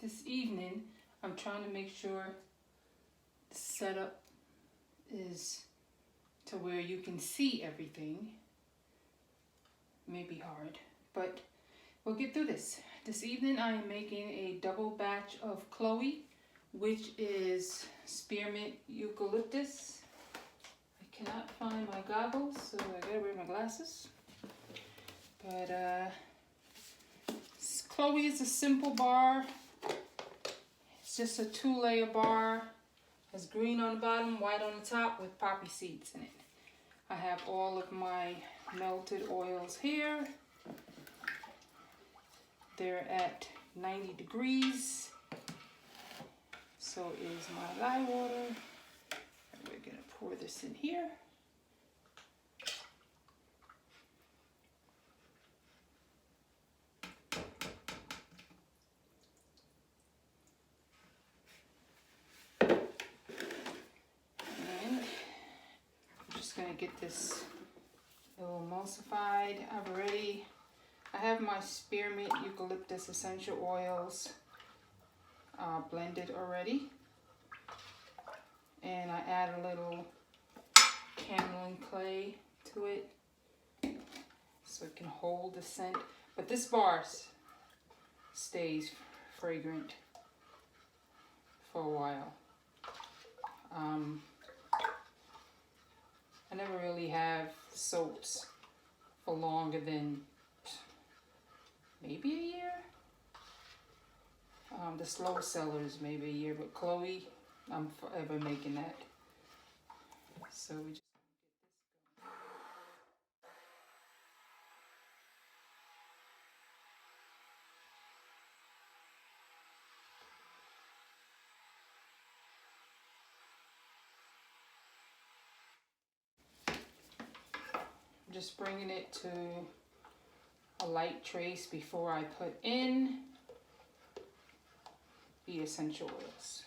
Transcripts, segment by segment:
this evening I'm trying to make sure the setup is to where you can see everything. May be hard, but we'll get through this. This evening I am making a double batch of Chloe, which is spearmint eucalyptus. I cannot find my goggles, so I gotta wear my glasses. But Chloe is a simple bar. It's just a 2-layer bar. Has green on the bottom, white on the top with poppy seeds in it. I have all of my melted oils here. They're at 90 degrees. So is my lye water. And we're gonna pour this in here. Going to get this a little emulsified. I have my spearmint eucalyptus essential oils blended already, and I add a little camelin clay to it so it can hold the scent, but this bar stays fragrant for a while. I never really have soaps for longer than maybe a year. The slow sellers maybe a year, but Chloe, I'm forever making that. So we just just bringing it to a light trace before I put in the essential oils.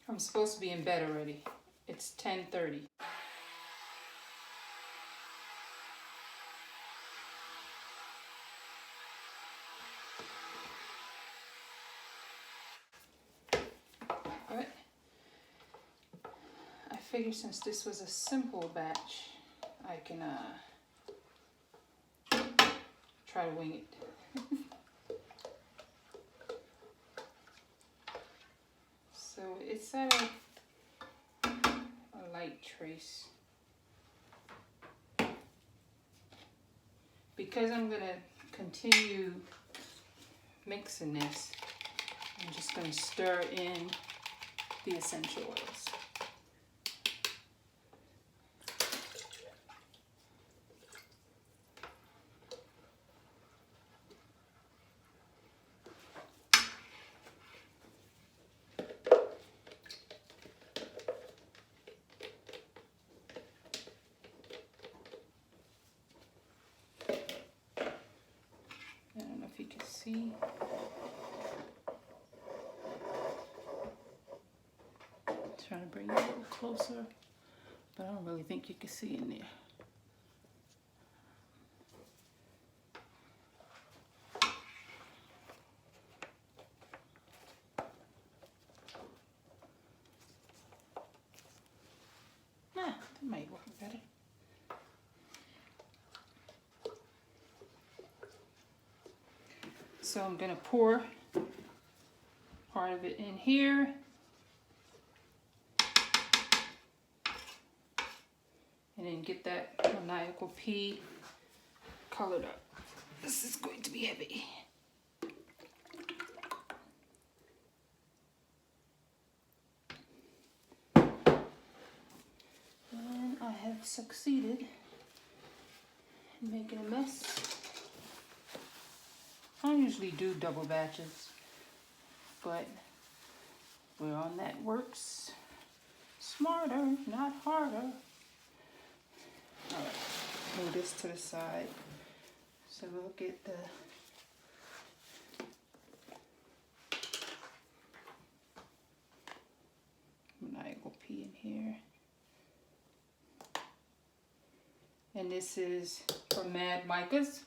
I'm supposed to be in bed already. It's 10:30. I figure since this was a simple batch, I can try to wing it. So it's at a light trace. Because I'm going to continue mixing this, I'm just going to stir in the essential oils. You can see. Trying to bring it a little closer, but I don't really think you can see in there. That might work better. So I'm going to pour part of it in here. And then get that maniacal pea colored up. This is going to be heavy. And I have succeeded in making a mess. I usually do double batches, but we're on that works smarter, not harder. All right, move this to the side. So we'll get the maniacal pea in here. And this is from Mad Micas.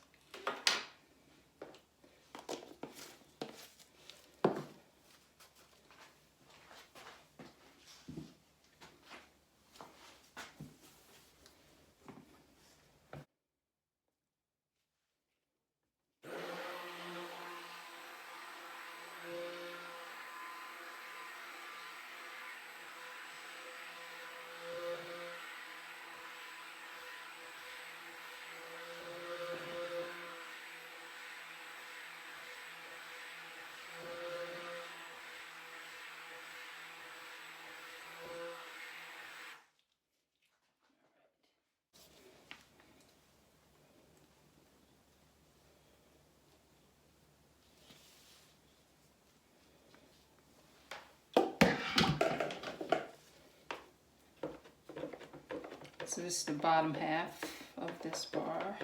So this is the bottom half of this bar.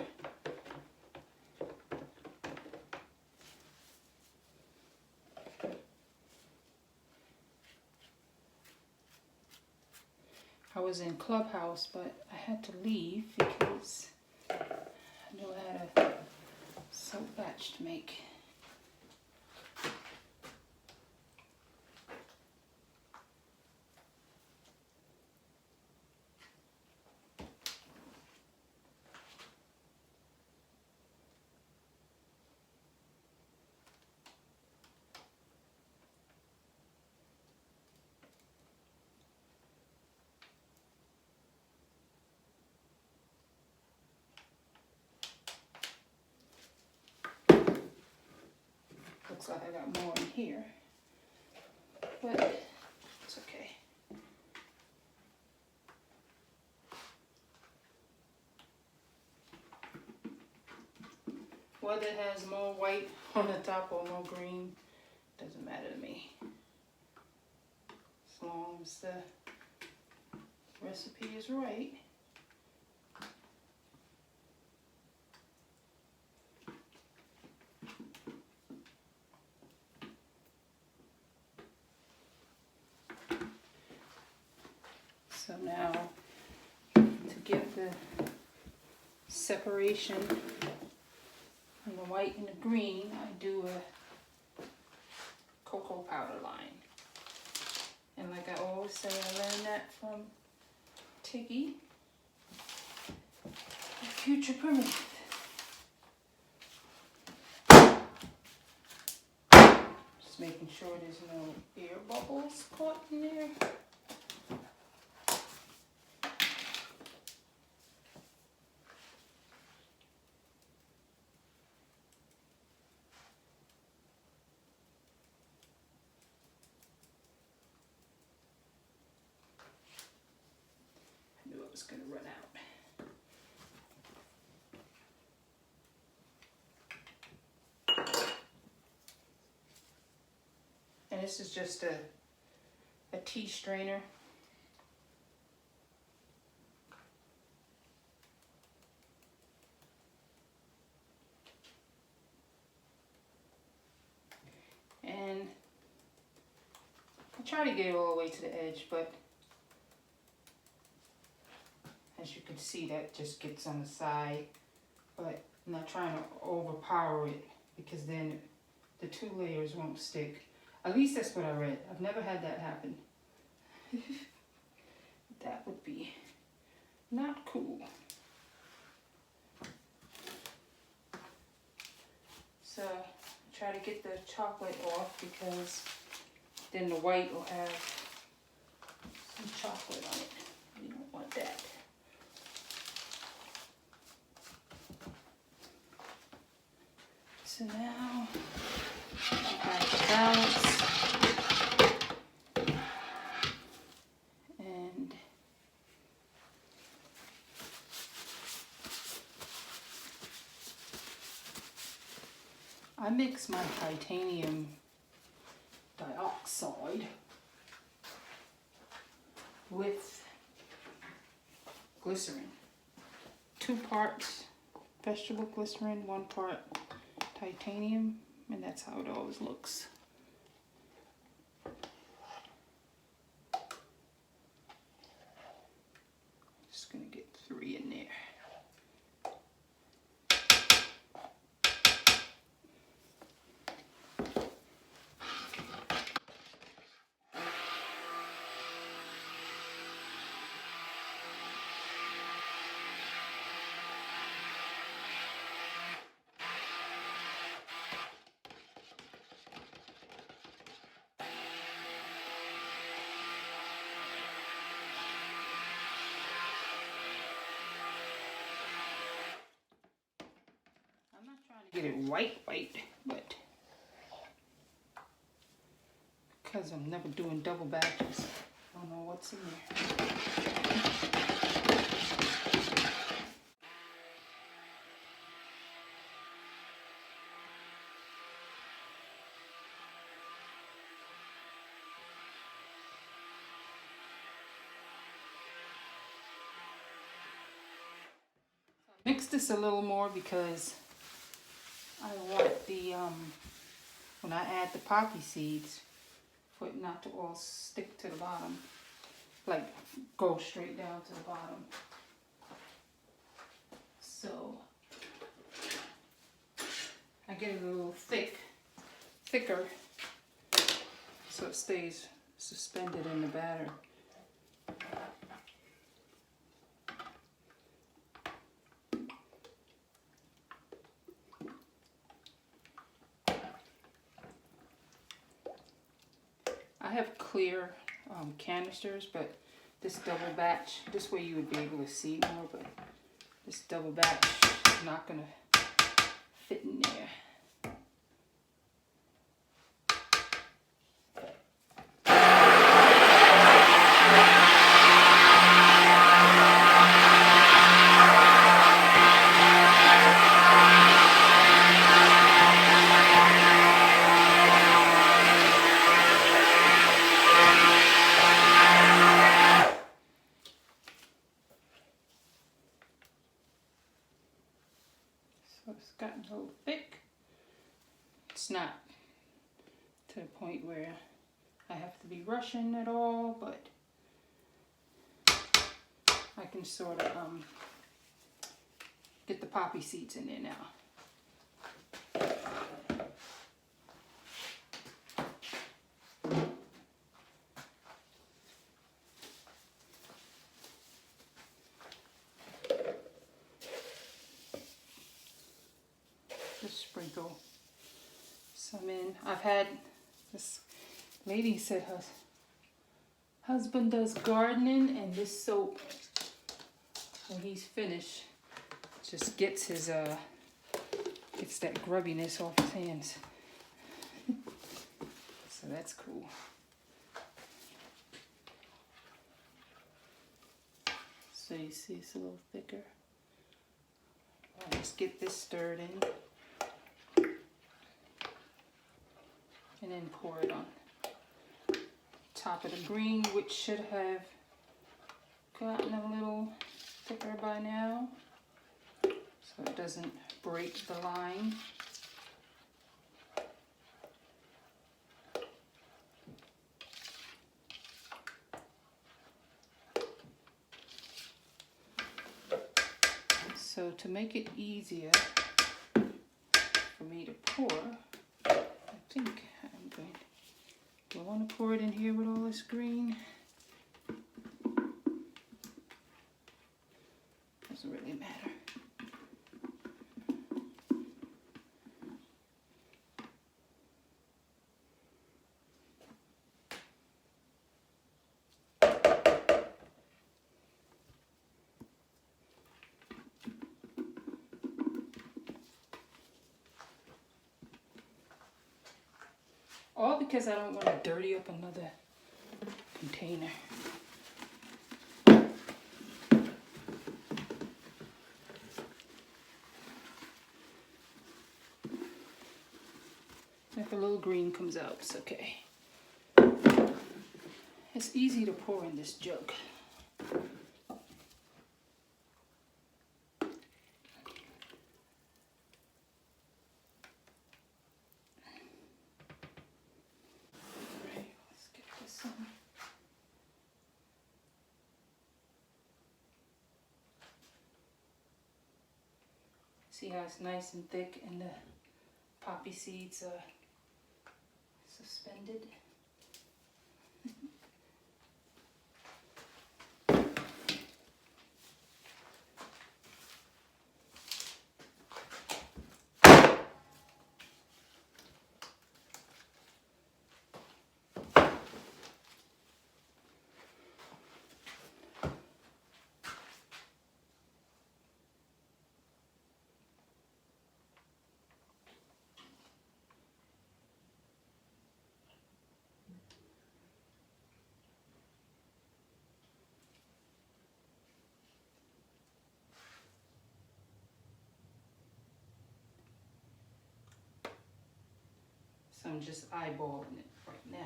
I was in Clubhouse, but I had to leave because I knew I had a soap batch to make. Looks like I got more in here, but it's okay. Whether it has more white on the top or more green, doesn't matter to me. As long as the recipe is right. So now, to get the separation on the white and the green, I do a cocoa powder line. And like I always say, I learned that from Tiggy, the future primitive. Just making sure there's no air bubbles caught in there. It's going to run out. And this is just a tea strainer. And I try to get it all the way to the edge, but as you can see, that just gets on the side, but I'm not trying to overpower it because then the two layers won't stick. At least that's what I read. I've never had that happen. That would be not cool. So try to get the chocolate off because then the white will have some chocolate on it. We don't want that. So now, back to balance, and I mix my titanium dioxide with glycerin. 2 parts vegetable glycerin, 1 part titanium, and that's how it always looks. Just gonna get 3 in there. Get it white, but because I'm never doing double batches, I don't know what's in there. Mix this a little more because I want the, when I add the poppy seeds, for it not to all stick to the bottom, like go straight down to the bottom. So I get it a little thicker, so it stays suspended in the batter. I have clear canisters, but this double batch, this way you would be able to see more, but this double batch is not going to fit in there. So it's gotten a little thick. It's not to the point where I have to be rushing at all, but I can sort of get the poppy seeds in there now. Just sprinkle some in. I've had this lady said her husband does gardening, and this soap, when he's finished, just gets his gets that grubbiness off his hands. So that's cool. So you see it's a little thicker. I'll just get this stirred in. And then pour it on top of the green, which should have gotten a little thicker by now, so it doesn't break the line. So to make it easier for me to pour, I think I'm going, do I want to pour it in here with all this green? Doesn't really matter. All because I don't want to dirty up another container. If a little green comes out, it's okay. It's easy to pour in this jug. See how it's nice and thick and the poppy seeds are suspended? I'm just eyeballing it right now.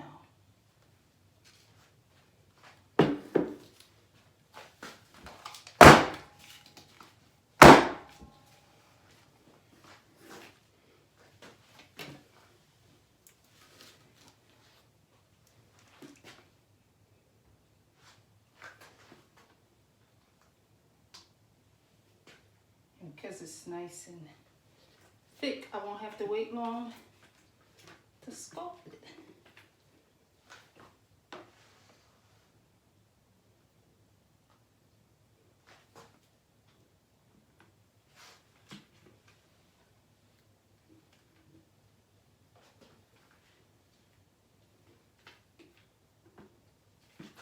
Because it's nice and thick, I won't have to wait long to sculpt it.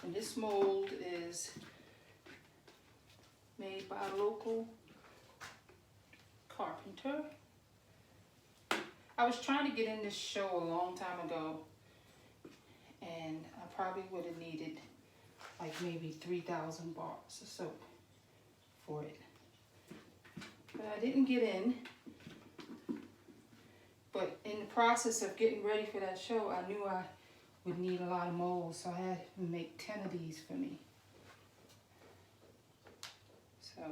And this mold is made by a local carpenter. I was trying to get in this show a long time ago, and I probably would have needed like maybe 3,000 bars or so for it. But I didn't get in. But in the process of getting ready for that show, I knew I would need a lot of molds, so I had to make 10 of these for me. So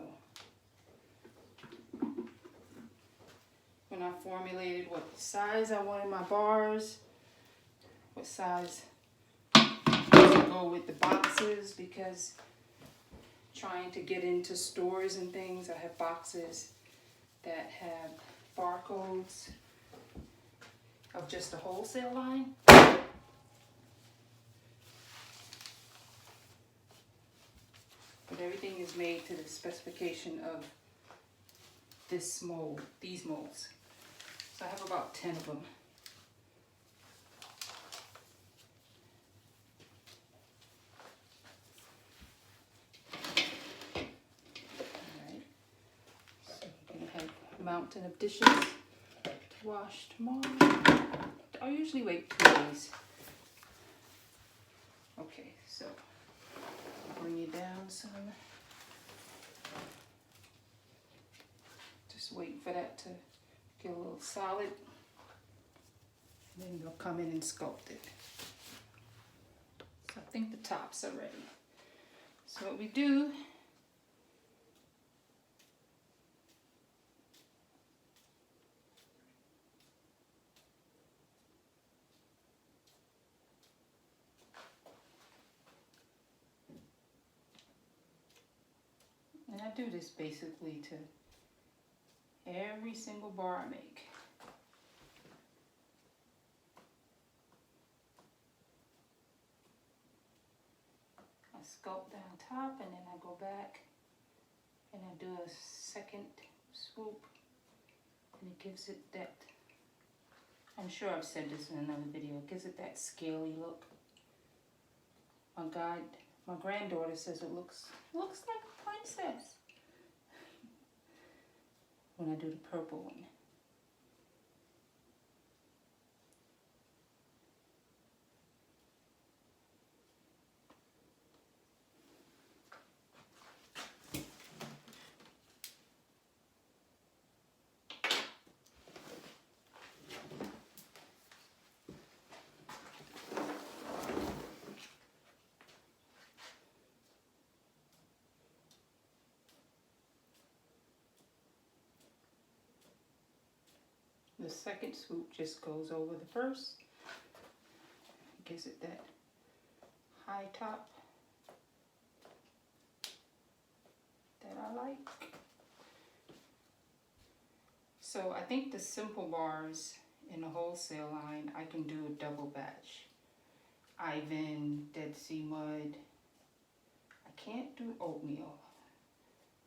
when I formulated what size I wanted my bars, what size to go with the boxes, because trying to get into stores and things, I have boxes that have barcodes of just the wholesale line. But everything is made to the specification of this mold, these molds. So I have about 10 of them. Alright, so we're going to have a mountain of dishes to wash tomorrow. I usually wait 2 days. Okay, so bring it down some. Just wait for that to get a little solid. And then we'll come in and sculpt it. So I think the tops are ready. So what we do, and I do this basically to every single bar I make. I sculpt down top and then I go back and I do a second swoop, and it gives it that, I'm sure I've said this in another video, it gives it that scaly look. My granddaughter says it looks like a princess when I do the purple one. The second swoop just goes over the first, gives it that high top that I like. So I think the simple bars in the wholesale line, I can do a double batch. Ivan, Dead Sea Mud. I can't do oatmeal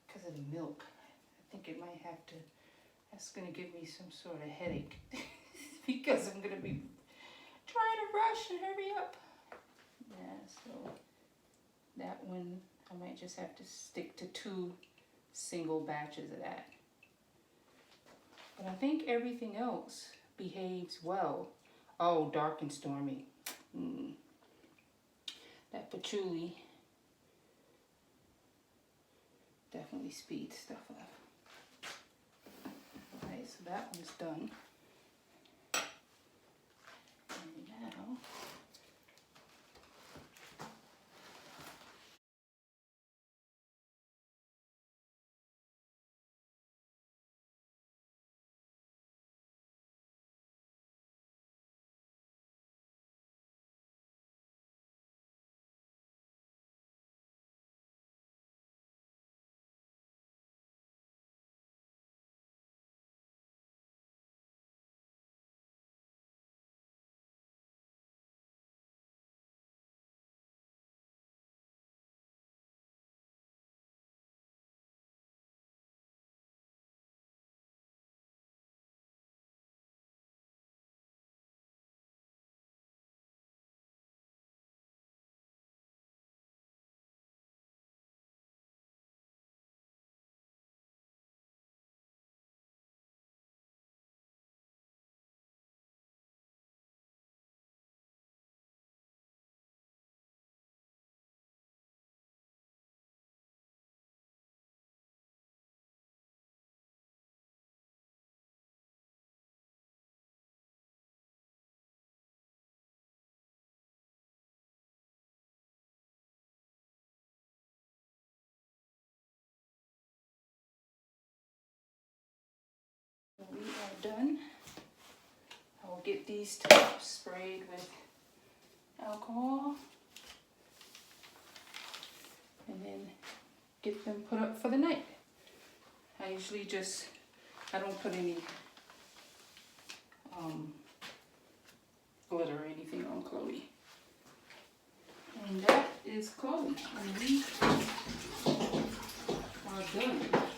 because of the milk. I think it might have to, that's going to give me some sort of headache because I'm going to be trying to rush and hurry up. Yeah, so that one, I might just have to stick to 2 single batches of that. But I think everything else behaves well. Oh, dark and stormy. That patchouli definitely speeds stuff up. Alright, so that one's done. done, I will get these tops sprayed with alcohol and then get them put up for the night. I usually just, I don't put any glitter or anything on Chloe. And that is Chloe, and we are done.